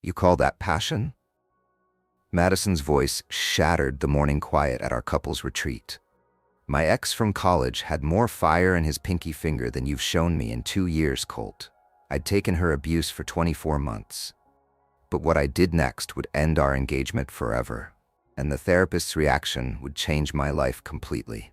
You call that passion? Madison's voice shattered the morning quiet at our couple's retreat. My ex from college had more fire in his pinky finger than you've shown me in 2 years, Colt. I'd taken her abuse for 24 months. But what I did next would end our engagement forever, and the therapist's reaction would change my life completely.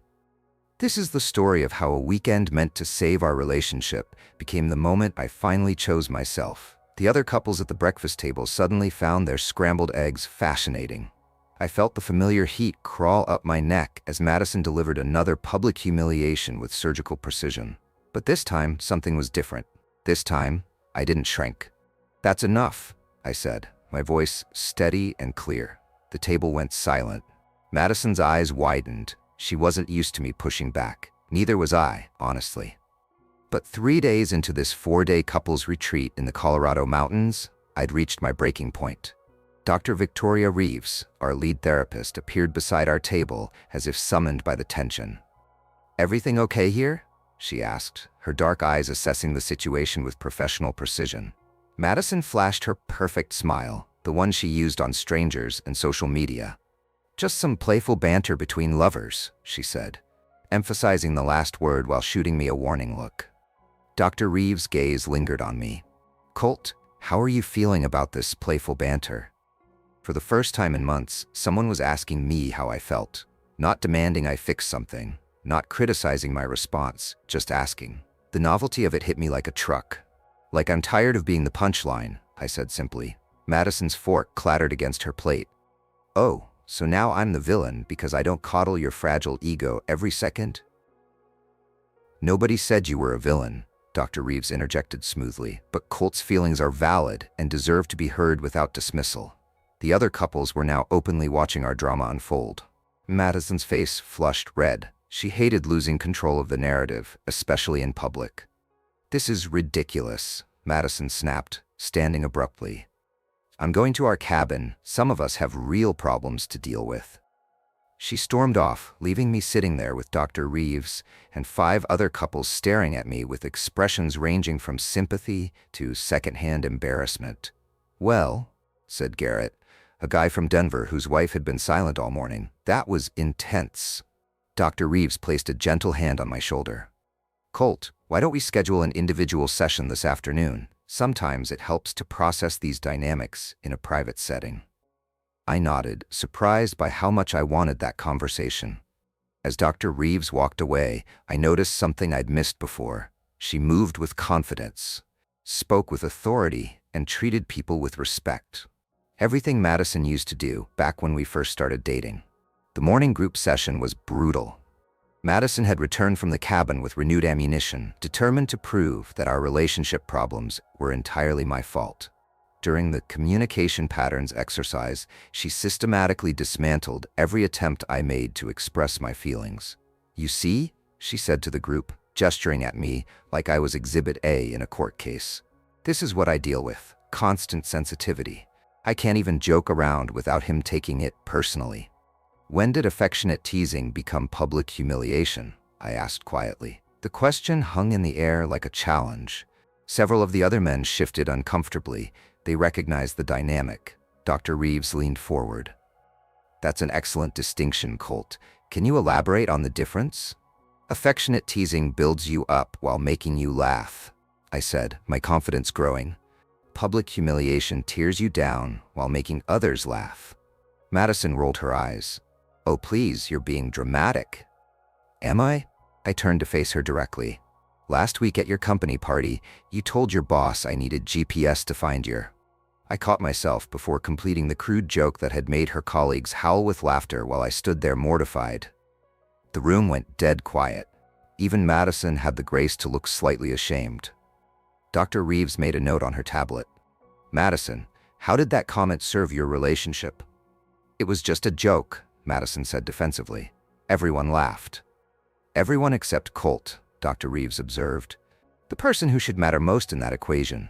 This is the story of how a weekend meant to save our relationship became the moment I finally chose myself. The other couples at the breakfast table suddenly found their scrambled eggs fascinating. I felt the familiar heat crawl up my neck as Madison delivered another public humiliation with surgical precision. But this time, something was different. This time, I didn't shrink. "That's enough," I said, my voice steady and clear. The table went silent. Madison's eyes widened. She wasn't used to me pushing back. Neither was I, honestly. But 3 days into this 4-day couples retreat in the Colorado mountains, I'd reached my breaking point. Dr. Victoria Reeves, our lead therapist, appeared beside our table as if summoned by the tension. "Everything okay here?" she asked, her dark eyes assessing the situation with professional precision. Madison flashed her perfect smile, the one she used on strangers and social media. "Just some playful banter between lovers," she said, emphasizing the last word while shooting me a warning look. Dr. Reeves' gaze lingered on me. "Colt, how are you feeling about this playful banter?" For the first time in months, someone was asking me how I felt, not demanding I fix something, not criticizing my response, just asking. The novelty of it hit me like a truck. "Like I'm tired of being the punchline," I said simply. Madison's fork clattered against her plate. "Oh, so now I'm the villain because I don't coddle your fragile ego every second?" "Nobody said you were a villain," Dr. Reeves interjected smoothly, "but Colt's feelings are valid and deserve to be heard without dismissal." The other couples were now openly watching our drama unfold. Madison's face flushed red. She hated losing control of the narrative, especially in public. "This is ridiculous," Madison snapped, standing abruptly. "I'm going to our cabin. Some of us have real problems to deal with." She stormed off, leaving me sitting there with Dr. Reeves and 5 other couples staring at me with expressions ranging from sympathy to secondhand embarrassment. "Well," said Garrett, a guy from Denver whose wife had been silent all morning, "that was intense." Dr. Reeves placed a gentle hand on my shoulder. "Colt, why don't we schedule an individual session this afternoon? Sometimes it helps to process these dynamics in a private setting." I nodded, surprised by how much I wanted that conversation. As Dr. Reeves walked away, I noticed something I'd missed before. She moved with confidence, spoke with authority, and treated people with respect. Everything Madison used to do back when we first started dating. The morning group session was brutal. Madison had returned from the cabin with renewed ammunition, determined to prove that our relationship problems were entirely my fault. During the communication patterns exercise, she systematically dismantled every attempt I made to express my feelings. "You see," she said to the group, gesturing at me like I was Exhibit A in a court case. "This is what I deal with, constant sensitivity. I can't even joke around without him taking it personally." "When did affectionate teasing become public humiliation?" I asked quietly. The question hung in the air like a challenge. Several of the other men shifted uncomfortably. They recognized the dynamic. Dr. Reeves leaned forward. "That's an excellent distinction, Colt. Can you elaborate on the difference?" "Affectionate teasing builds you up while making you laugh," I said, my confidence growing. "Public humiliation tears you down while making others laugh." Madison rolled her eyes. "Oh, please, you're being dramatic." "Am I?" I turned to face her directly. "Last week at your company party, you told your boss I needed GPS to find your—" I caught myself before completing the crude joke that had made her colleagues howl with laughter while I stood there mortified. The room went dead quiet. Even Madison had the grace to look slightly ashamed. Dr. Reeves made a note on her tablet. "Madison, how did that comment serve your relationship?" "It was just a joke," Madison said defensively. Everyone laughed. "Everyone except Colt," Dr. Reeves observed. "The person who should matter most in that equation."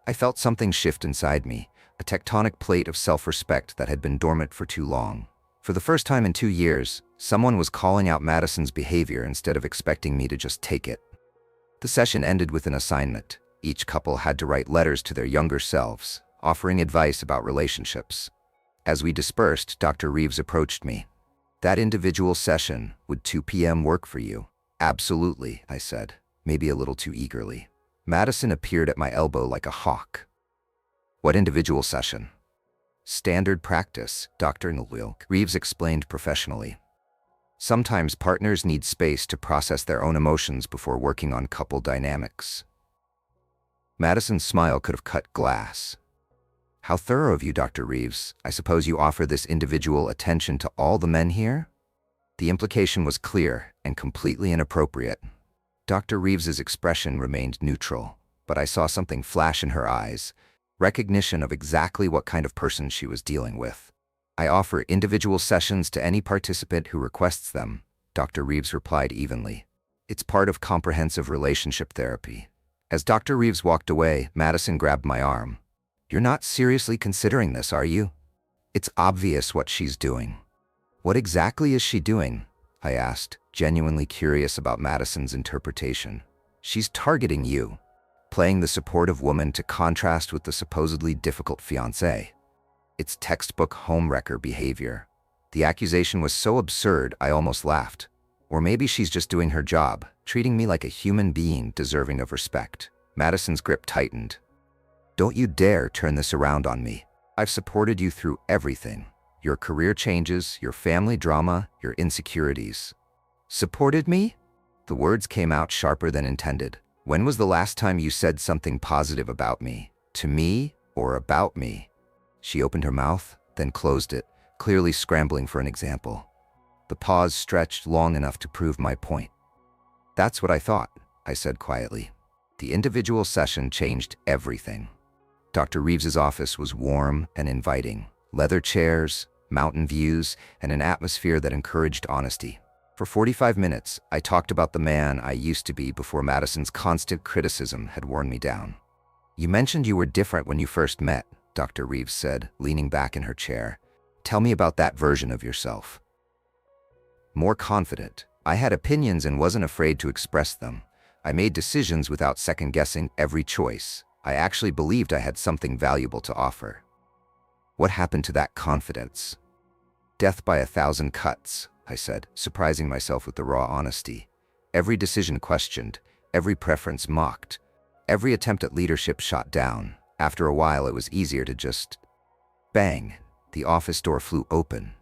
I felt something shift inside me, a tectonic plate of self-respect that had been dormant for too long. For the first time in 2 years, someone was calling out Madison's behavior instead of expecting me to just take it. The session ended with an assignment. Each couple had to write letters to their younger selves, offering advice about relationships. As we dispersed, Dr. Reeves approached me. "That individual session, would 2 p.m. work for you?" "Absolutely," I said, maybe a little too eagerly. Madison appeared at my elbow like a hawk. "What individual session?" "Standard practice," Dr. Reeves explained professionally. "Sometimes partners need space to process their own emotions before working on couple dynamics." Madison's smile could have cut glass. "How thorough of you, Dr. Reeves. I suppose you offer this individual attention to all the men here?" The implication was clear and completely inappropriate. Dr. Reeves's expression remained neutral, but I saw something flash in her eyes, recognition of exactly what kind of person she was dealing with. "I offer individual sessions to any participant who requests them," Dr. Reeves replied evenly. "It's part of comprehensive relationship therapy." As Dr. Reeves walked away, Madison grabbed my arm. "You're not seriously considering this, are you? It's obvious what she's doing." "What exactly is she doing?" I asked, genuinely curious about Madison's interpretation. "She's targeting you, playing the supportive woman to contrast with the supposedly difficult fiancé. It's textbook homewrecker behavior." The accusation was so absurd I almost laughed. Or maybe she's just doing her job, treating me like a human being deserving of respect. Madison's grip tightened. "Don't you dare turn this around on me. I've supported you through everything. Your career changes, your family drama, your insecurities." "Supported me?" The words came out sharper than intended. "When was the last time you said something positive about me? To me or about me?" She opened her mouth, then closed it, clearly scrambling for an example. The pause stretched long enough to prove my point. "That's what I thought," I said quietly. The individual session changed everything. Dr. Reeves's office was warm and inviting. Leather chairs, mountain views, and an atmosphere that encouraged honesty. For 45 minutes, I talked about the man I used to be before Madison's constant criticism had worn me down. "You mentioned you were different when you first met," Dr. Reeves said, leaning back in her chair. "Tell me about that version of yourself." "More confident. I had opinions and wasn't afraid to express them. I made decisions without second-guessing every choice. I actually believed I had something valuable to offer." "What happened to that confidence?" "Death by 1,000 cuts," I said, surprising myself with the raw honesty. "Every decision questioned, every preference mocked, every attempt at leadership shot down. After a while, it was easier to just..." Bang! The office door flew open.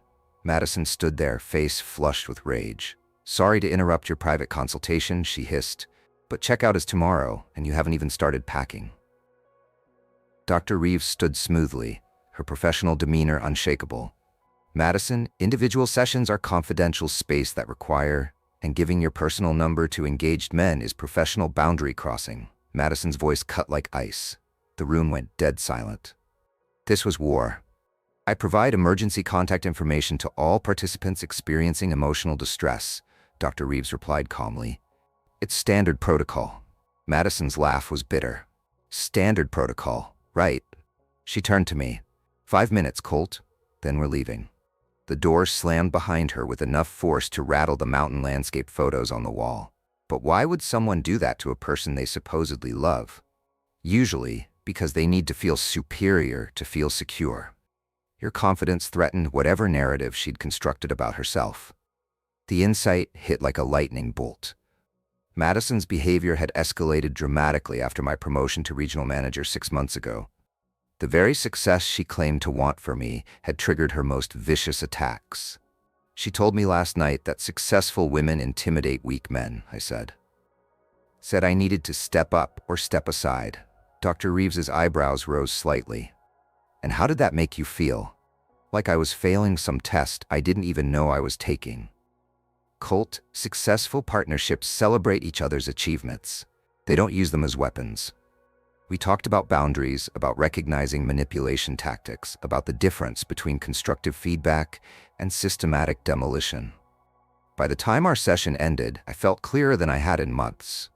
Madison stood there, face flushed with rage. "Sorry to interrupt your private consultation," she hissed, "but checkout is tomorrow, and you haven't even started packing." Dr. Reeves stood smoothly, her professional demeanor unshakable. "Madison, individual sessions are confidential space that require, and giving your personal number to engaged men is professional boundary crossing." Madison's voice cut like ice. The room went dead silent. "This was war. I provide emergency contact information to all participants experiencing emotional distress," Dr. Reeves replied calmly. "It's standard protocol." Madison's laugh was bitter. "Standard protocol, right?" She turned to me. "5 minutes, Colt, then we're leaving." The door slammed behind her with enough force to rattle the mountain landscape photos on the wall. But why would someone do that to a person they supposedly love? Usually, because they need to feel superior to feel secure. Your confidence threatened whatever narrative she'd constructed about herself. The insight hit like a lightning bolt. Madison's behavior had escalated dramatically after my promotion to regional manager 6 months ago. The very success she claimed to want for me had triggered her most vicious attacks. "She told me last night that successful women intimidate weak men," I said. "Said I needed to step up or step aside." Dr. Reeves's eyebrows rose slightly. "And how did that make you feel?" "Like I was failing some test I didn't even know I was taking." "Colt, successful partnerships celebrate each other's achievements. They don't use them as weapons." We talked about boundaries, about recognizing manipulation tactics, about the difference between constructive feedback and systematic demolition. By the time our session ended, I felt clearer than I had in months.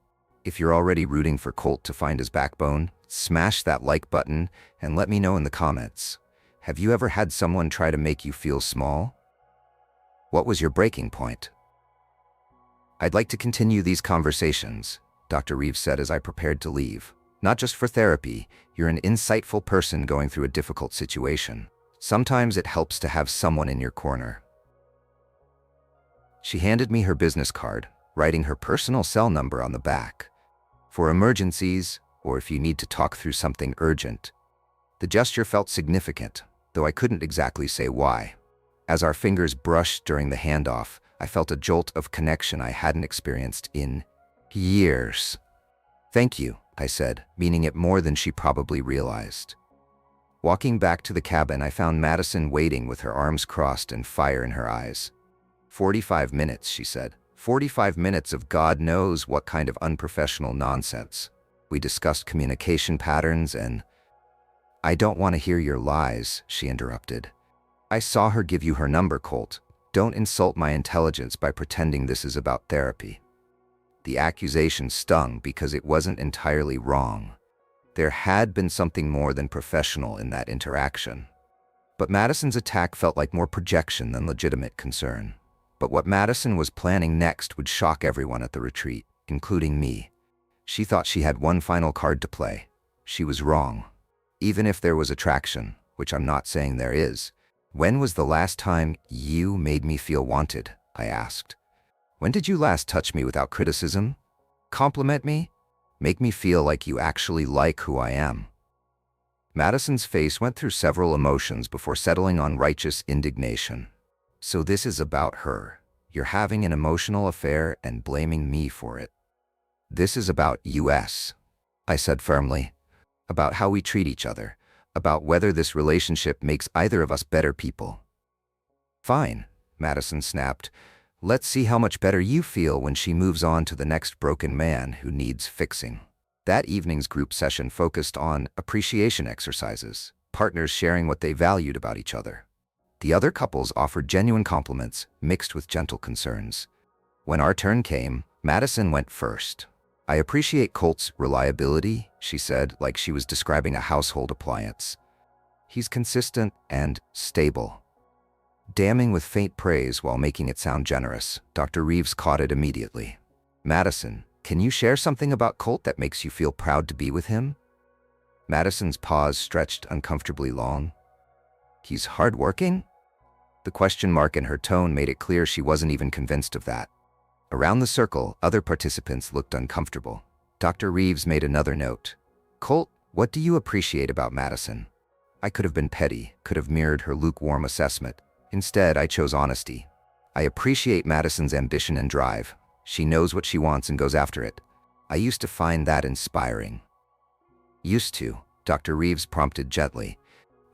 If you're already rooting for Colt to find his backbone, smash that like button and let me know in the comments. Have you ever had someone try to make you feel small? What was your breaking point? "I'd like to continue these conversations," Dr. Reeves said as I prepared to leave. Not just for therapy, you're an insightful person going through a difficult situation. Sometimes it helps to have someone in your corner. She handed me her business card, writing her personal cell number on the back. For emergencies, or if you need to talk through something urgent. The gesture felt significant, though I couldn't exactly say why. As our fingers brushed during the handoff, I felt a jolt of connection I hadn't experienced in years. "Thank you," I said, meaning it more than she probably realized. Walking back to the cabin, I found Madison waiting with her arms crossed and fire in her eyes. 45 minutes, she said. 45 minutes of God knows what kind of unprofessional nonsense. We discussed communication patterns and... "I don't want to hear your lies," she interrupted. "I saw her give you her number, Colt. Don't insult my intelligence by pretending this is about therapy." The accusation stung because it wasn't entirely wrong. There had been something more than professional in that interaction. But Madison's attack felt like more projection than legitimate concern. But what Madison was planning next would shock everyone at the retreat, including me. She thought she had one final card to play. She was wrong. Even if there was attraction, which I'm not saying there is, when was the last time you made me feel wanted? I asked. When did you last touch me without criticism? Compliment me? Make me feel like you actually like who I am? Madison's face went through several emotions before settling on righteous indignation. So this is about her. You're having an emotional affair and blaming me for it. This is about us, I said firmly. About how we treat each other. About whether this relationship makes either of us better people. Fine, Madison snapped. Let's see how much better you feel when she moves on to the next broken man who needs fixing. That evening's group session focused on appreciation exercises, partners sharing what they valued about each other. The other couples offered genuine compliments mixed with gentle concerns. When our turn came, Madison went first. "I appreciate Colt's reliability," she said, like she was describing a household appliance. "He's consistent and stable." Damning with faint praise while making it sound generous, Dr. Reeves caught it immediately. "Madison, can you share something about Colt that makes you feel proud to be with him?" Madison's pause stretched uncomfortably long. "He's hardworking?" The question mark in her tone made it clear she wasn't even convinced of that. Around the circle, other participants looked uncomfortable. Dr. Reeves made another note. "Colt, what do you appreciate about Madison?" I could have been petty, could have mirrored her lukewarm assessment. Instead, I chose honesty. "I appreciate Madison's ambition and drive. She knows what she wants and goes after it. I used to find that inspiring." "Used to," Dr. Reeves prompted gently.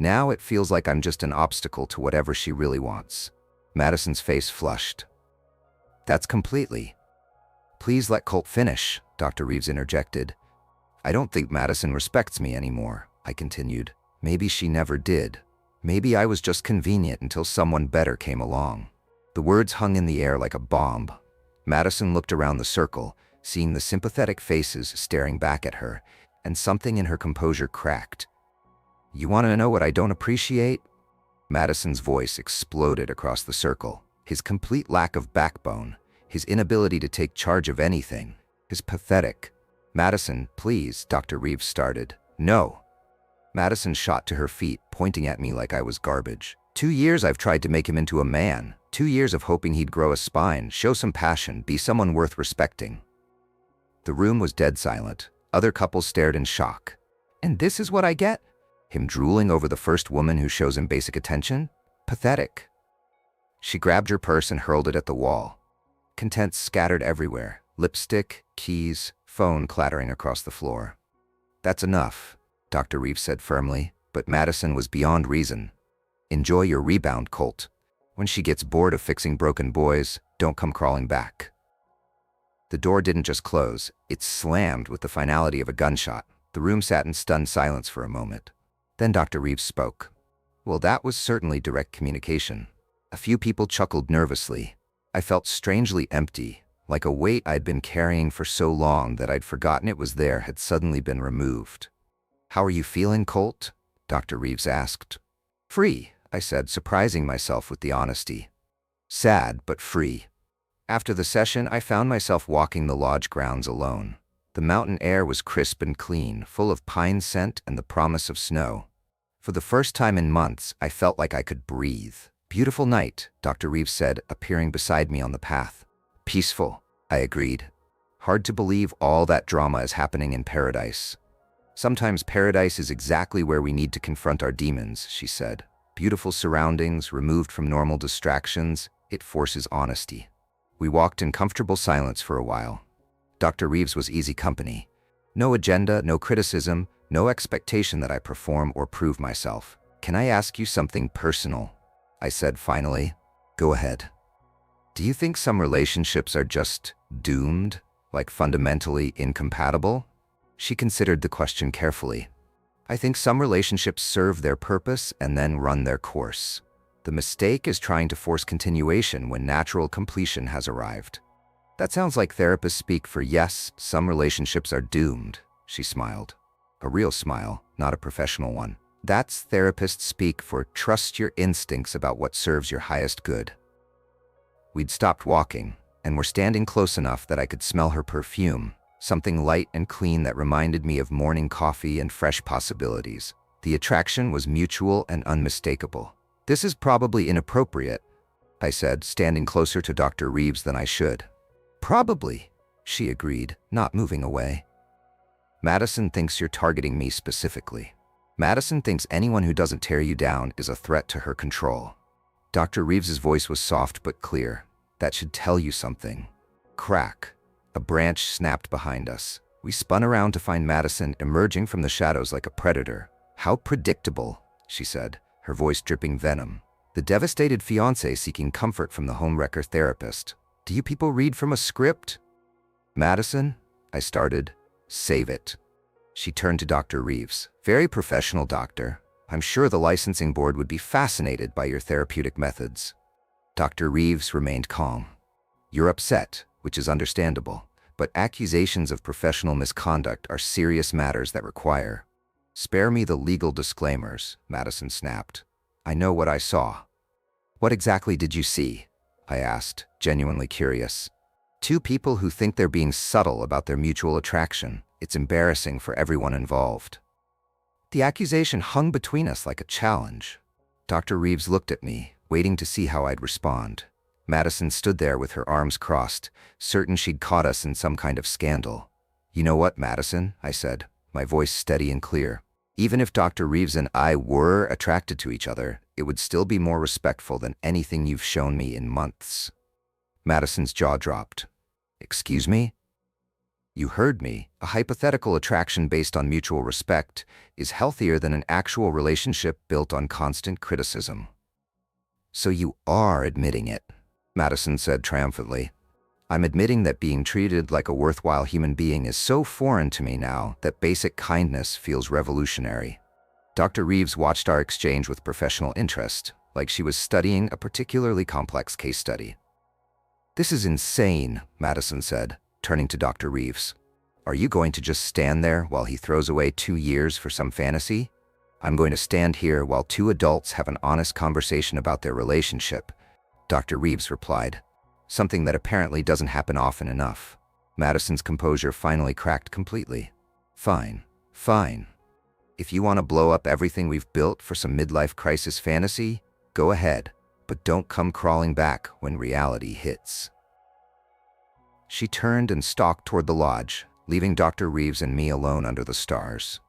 "Now it feels like I'm just an obstacle to whatever she really wants." Madison's face flushed. "That's completely..." "Please let Colt finish," Dr. Reeves interjected. "I don't think Madison respects me anymore," I continued. "Maybe she never did. Maybe I was just convenient until someone better came along." The words hung in the air like a bomb. Madison looked around the circle, seeing the sympathetic faces staring back at her, and something in her composure cracked. "You want to know what I don't appreciate?" Madison's voice exploded across the circle. His complete lack of backbone, his inability to take charge of anything, his pathetic... "Madison, please," Dr. Reeves started. "No." Madison shot to her feet, pointing at me like I was garbage. 2 years I've tried to make him into a man. 2 years of hoping he'd grow a spine, show some passion, be someone worth respecting. The room was dead silent. Other couples stared in shock. "And this is what I get? Him drooling over the first woman who shows him basic attention? Pathetic." She grabbed her purse and hurled it at the wall. Contents scattered everywhere. Lipstick, keys, phone clattering across the floor. "That's enough," Dr. Reeves said firmly, but Madison was beyond reason. "Enjoy your rebound, Colt. When she gets bored of fixing broken boys, don't come crawling back." The door didn't just close, it slammed with the finality of a gunshot. The room sat in stunned silence for a moment. Then Dr. Reeves spoke. "Well, that was certainly direct communication." A few people chuckled nervously. I felt strangely empty, like a weight I'd been carrying for so long that I'd forgotten it was there had suddenly been removed. "How are you feeling, Colt?" Dr. Reeves asked. "Free," I said, surprising myself with the honesty. "Sad, but free." After the session, I found myself walking the lodge grounds alone. The mountain air was crisp and clean, full of pine scent and the promise of snow. For the first time in months, I felt like I could breathe. "Beautiful night," Dr. Reeves said, appearing beside me on the path. "Peaceful," I agreed. "Hard to believe all that drama is happening in paradise." "Sometimes paradise is exactly where we need to confront our demons," she said. "Beautiful surroundings, removed from normal distractions, it forces honesty." We walked in comfortable silence for a while. Dr. Reeves was easy company. No agenda, no criticism, no expectation that I perform or prove myself. "Can I ask you something personal?" I said finally. "Go ahead." "Do you think some relationships are just doomed, like fundamentally incompatible?" She considered the question carefully. "I think some relationships serve their purpose and then run their course. The mistake is trying to force continuation when natural completion has arrived." "That sounds like therapists speak for yes, some relationships are doomed," she smiled. A real smile, not a professional one. "That's therapists speak for trust your instincts about what serves your highest good." We'd stopped walking, and were standing close enough that I could smell her perfume, something light and clean that reminded me of morning coffee and fresh possibilities. The attraction was mutual and unmistakable. "This is probably inappropriate," I said, standing closer to Dr. Reeves than I should. "Probably," she agreed, not moving away. "Madison thinks you're targeting me specifically. Madison thinks anyone who doesn't tear you down is a threat to her control." Dr. Reeves's voice was soft but clear. "That should tell you something." Crack. A branch snapped behind us. We spun around to find Madison emerging from the shadows like a predator. "How predictable," she said, her voice dripping venom. "The devastated fiancé seeking comfort from the homewrecker therapist. Do you people read from a script?" "Madison," I started. "Save it." She turned to Dr. Reeves. "Very professional, doctor. I'm sure the licensing board would be fascinated by your therapeutic methods." Dr. Reeves remained calm. "You're upset, which is understandable, but accusations of professional misconduct are serious matters that require—" "Spare me the legal disclaimers," Madison snapped. "I know what I saw." "What exactly did you see?" I asked, genuinely curious. "Two people who think they're being subtle about their mutual attraction. It's embarrassing for everyone involved." The accusation hung between us like a challenge. Dr. Reeves looked at me, waiting to see how I'd respond. Madison stood there with her arms crossed, certain she'd caught us in some kind of scandal. "You know what, Madison?" I said, my voice steady and clear. "Even if Dr. Reeves and I were attracted to each other, it would still be more respectful than anything you've shown me in months." Madison's jaw dropped. "Excuse me?" "You heard me. A hypothetical attraction based on mutual respect is healthier than an actual relationship built on constant criticism." "So you are admitting it," Madison said triumphantly. "I'm admitting that being treated like a worthwhile human being is so foreign to me now that basic kindness feels revolutionary." Dr. Reeves watched our exchange with professional interest, like she was studying a particularly complex case study. "This is insane," Madison said, turning to Dr. Reeves. "Are you going to just stand there while he throws away 2 years for some fantasy?" "I'm going to stand here while 2 adults have an honest conversation about their relationship," Dr. Reeves replied. "Something that apparently doesn't happen often enough." Madison's composure finally cracked completely. "Fine, fine. If you want to blow up everything we've built for some midlife crisis fantasy, go ahead, but don't come crawling back when reality hits." She turned and stalked toward the lodge, leaving Dr. Reeves and me alone under the stars.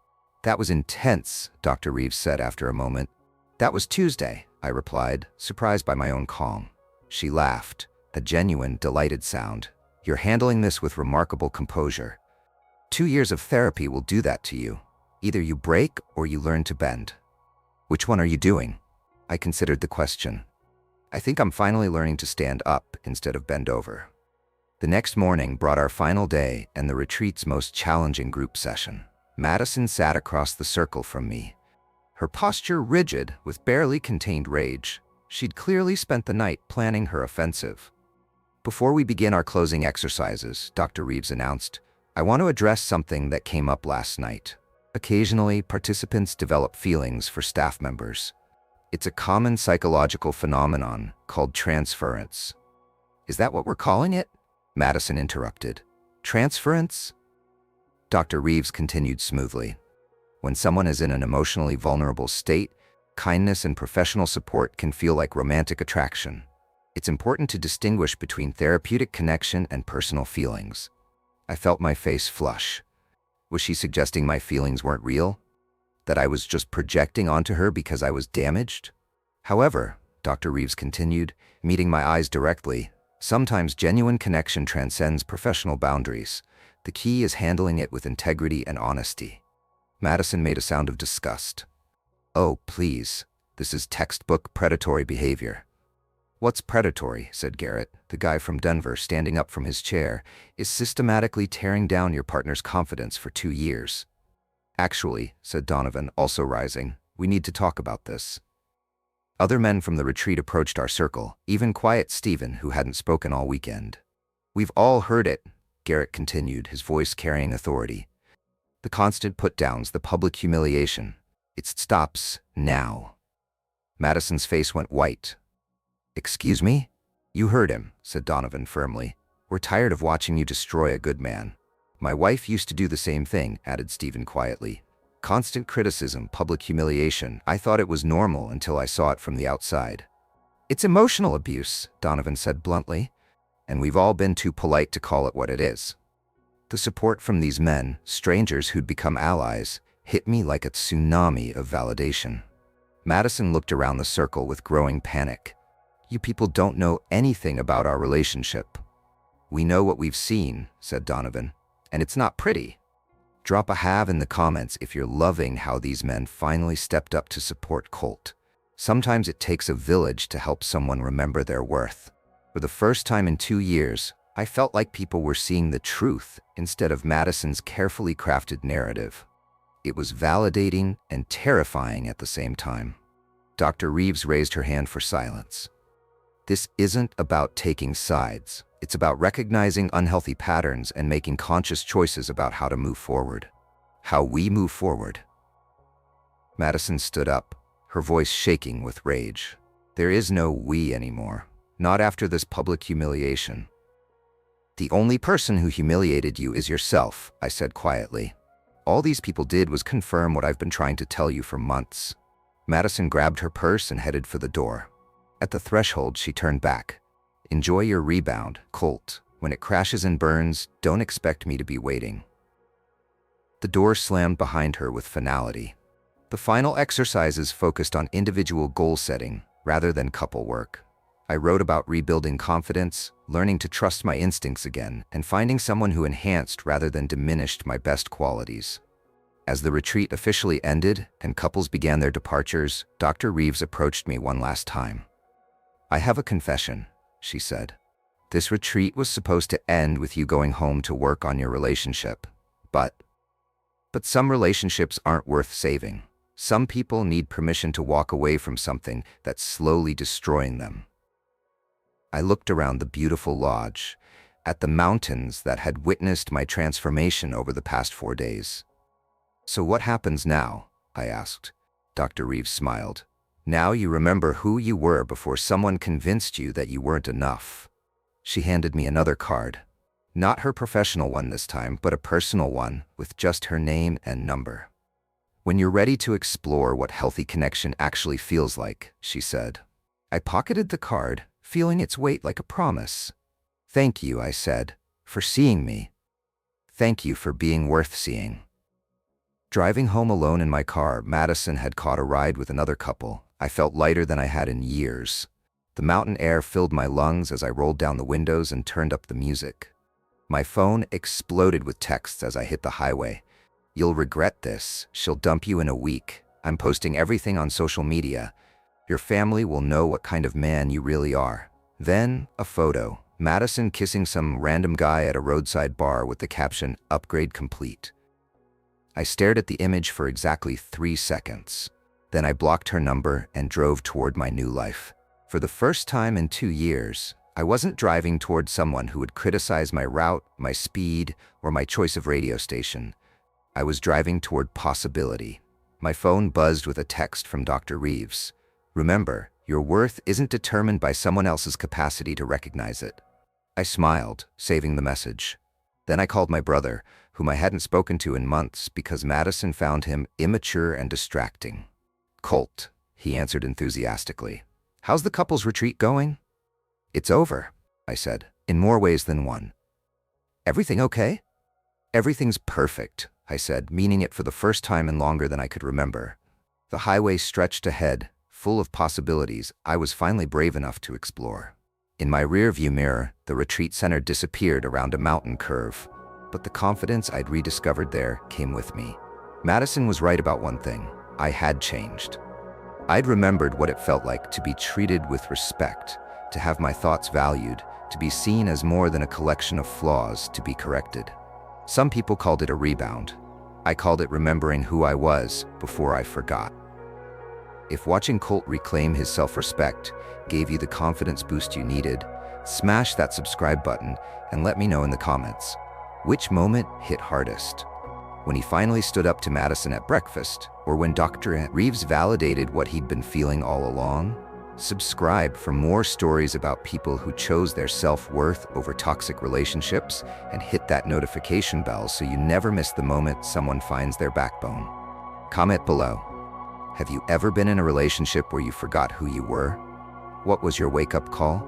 "That was intense," Dr. Reeves said after a moment. "That was Tuesday," I replied, surprised by my own calm. She laughed, a genuine, delighted sound. "You're handling this with remarkable composure. 2 years of therapy will do that to you. Either you break or you learn to bend." "Which one are you doing?" I considered the question. "I think I'm finally learning to stand up instead of bend over." The next morning brought our final day and the retreat's most challenging group session. Madison sat across the circle from me, her posture rigid with barely contained rage. She'd clearly spent the night planning her offensive. "Before we begin our closing exercises," Dr. Reeves announced, "I want to address something that came up last night. Occasionally, participants develop feelings for staff members. It's a common psychological phenomenon called transference." "Is that what we're calling it?" Madison interrupted. "Transference?" Dr. Reeves continued smoothly. When someone is in an emotionally vulnerable state, kindness and professional support can feel like romantic attraction. It's important to distinguish between therapeutic connection and personal feelings. I felt my face flush. Was she suggesting my feelings weren't real? That I was just projecting onto her because I was damaged? However, Dr. Reeves continued, meeting my eyes directly, sometimes genuine connection transcends professional boundaries. The key is handling it with integrity and honesty. Madison made a sound of disgust. Oh, please. This is textbook predatory behavior. What's predatory, said Garrett, the guy from Denver standing up from his chair, is systematically tearing down your partner's confidence for 2 years. Actually, said Donovan, also rising, we need to talk about this. Other men from the retreat approached our circle, even quiet Stephen, who hadn't spoken all weekend. We've all heard it, Garrett continued, his voice carrying authority. The constant put-downs, the public humiliation. It stops now. Madison's face went white. Excuse me? You heard him, said Donovan firmly. We're tired of watching you destroy a good man. My wife used to do the same thing, added Stephen quietly. Constant criticism, public humiliation. I thought it was normal until I saw it from the outside. It's emotional abuse, Donovan said bluntly, and we've all been too polite to call it what it is. The support from these men, strangers who'd become allies, hit me like a tsunami of validation. Madison looked around the circle with growing panic. You people don't know anything about our relationship. We know what we've seen, said Donovan, and it's not pretty. Drop a have in the comments if you're loving how these men finally stepped up to support Colt. Sometimes it takes a village to help someone remember their worth. For the first time in 2 years, I felt like people were seeing the truth instead of Madison's carefully crafted narrative. It was validating and terrifying at the same time. Dr. Reeves raised her hand for silence. This isn't about taking sides. It's about recognizing unhealthy patterns and making conscious choices about how to move forward. How we move forward. Madison stood up, her voice shaking with rage. There is no we anymore. Not after this public humiliation. The only person who humiliated you is yourself, I said quietly. All these people did was confirm what I've been trying to tell you for months. Madison grabbed her purse and headed for the door. At the threshold, she turned back. Enjoy your rebound, Colt. When it crashes and burns, don't expect me to be waiting. The door slammed behind her with finality. The final exercises focused on individual goal setting rather than couple work. I wrote about rebuilding confidence, learning to trust my instincts again, and finding someone who enhanced rather than diminished my best qualities. As the retreat officially ended and couples began their departures, Dr. Reeves approached me one last time. I have a confession, she said. This retreat was supposed to end with you going home to work on your relationship. But some relationships aren't worth saving. Some people need permission to walk away from something that's slowly destroying them. I looked around the beautiful lodge, at the mountains that had witnessed my transformation over the past 4 days. So what happens now? I asked. Dr. Reeves smiled. Now you remember who you were before someone convinced you that you weren't enough. She handed me another card. Not her professional one this time, but a personal one with just her name and number. When you're ready to explore what healthy connection actually feels like, she said. I pocketed the card, feeling its weight like a promise. Thank you, I said, for seeing me. Thank you for being worth seeing. Driving home alone in my car, Madison had caught a ride with another couple. I felt lighter than I had in years. The mountain air filled my lungs as I rolled down the windows and turned up the music. My phone exploded with texts as I hit the highway. You'll regret this. She'll dump you in a week. I'm posting everything on social media. Your family will know what kind of man you really are. Then, a photo. Madison kissing some random guy at a roadside bar with the caption, "Upgrade complete." I stared at the image for exactly 3 seconds. Then I blocked her number and drove toward my new life. For the first time in 2 years, I wasn't driving toward someone who would criticize my route, my speed, or my choice of radio station. I was driving toward possibility. My phone buzzed with a text from Dr. Reeves. Remember, your worth isn't determined by someone else's capacity to recognize it. I smiled, saving the message. Then I called my brother, whom I hadn't spoken to in months because Madison found him immature and distracting. "Colt," he answered enthusiastically. "How's the couples retreat going?" "It's over," I said, in more ways than one. "Everything okay?" "Everything's perfect," I said, meaning it for the first time in longer than I could remember. The highway stretched ahead, full of possibilities I was finally brave enough to explore. In my rearview mirror, the retreat center disappeared around a mountain curve, but the confidence I'd rediscovered there came with me. Madison was right about one thing. I had changed. I'd remembered what it felt like to be treated with respect, to have my thoughts valued, to be seen as more than a collection of flaws to be corrected. Some people called it a rebound. I called it remembering who I was before I forgot. If watching Colt reclaim his self-respect gave you the confidence boost you needed, smash that subscribe button and let me know in the comments. Which moment hit hardest? When he finally stood up to Madison at breakfast, or when Dr. Reeves validated what he'd been feeling all along? Subscribe for more stories about people who chose their self-worth over toxic relationships, and hit that notification bell so you never miss the moment someone finds their backbone. Comment below. Have you ever been in a relationship where you forgot who you were? What was your wake-up call?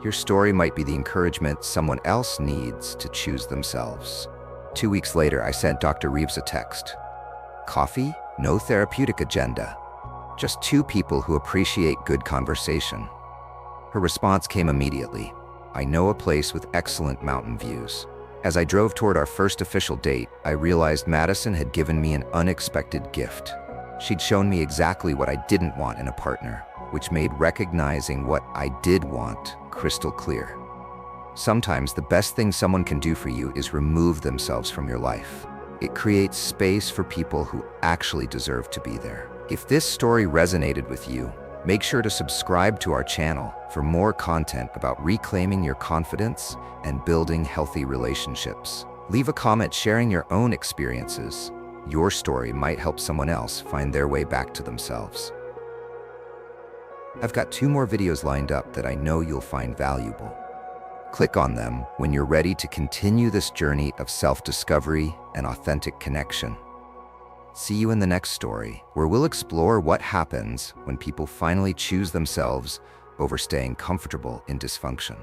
Your story might be the encouragement someone else needs to choose themselves. 2 weeks later, I sent Dr. Reeves a text. Coffee? No therapeutic agenda. Just two people who appreciate good conversation. Her response came immediately. I know a place with excellent mountain views. As I drove toward our first official date, I realized Madison had given me an unexpected gift. She'd shown me exactly what I didn't want in a partner, which made recognizing what I did want crystal clear. Sometimes the best thing someone can do for you is remove themselves from your life. It creates space for people who actually deserve to be there. If this story resonated with you, make sure to subscribe to our channel for more content about reclaiming your confidence and building healthy relationships. Leave a comment sharing your own experiences. Your story might help someone else find their way back to themselves. I've got 2 more videos lined up that I know you'll find valuable. Click on them when you're ready to continue this journey of self-discovery and authentic connection. See you in the next story, where we'll explore what happens when people finally choose themselves over staying comfortable in dysfunction.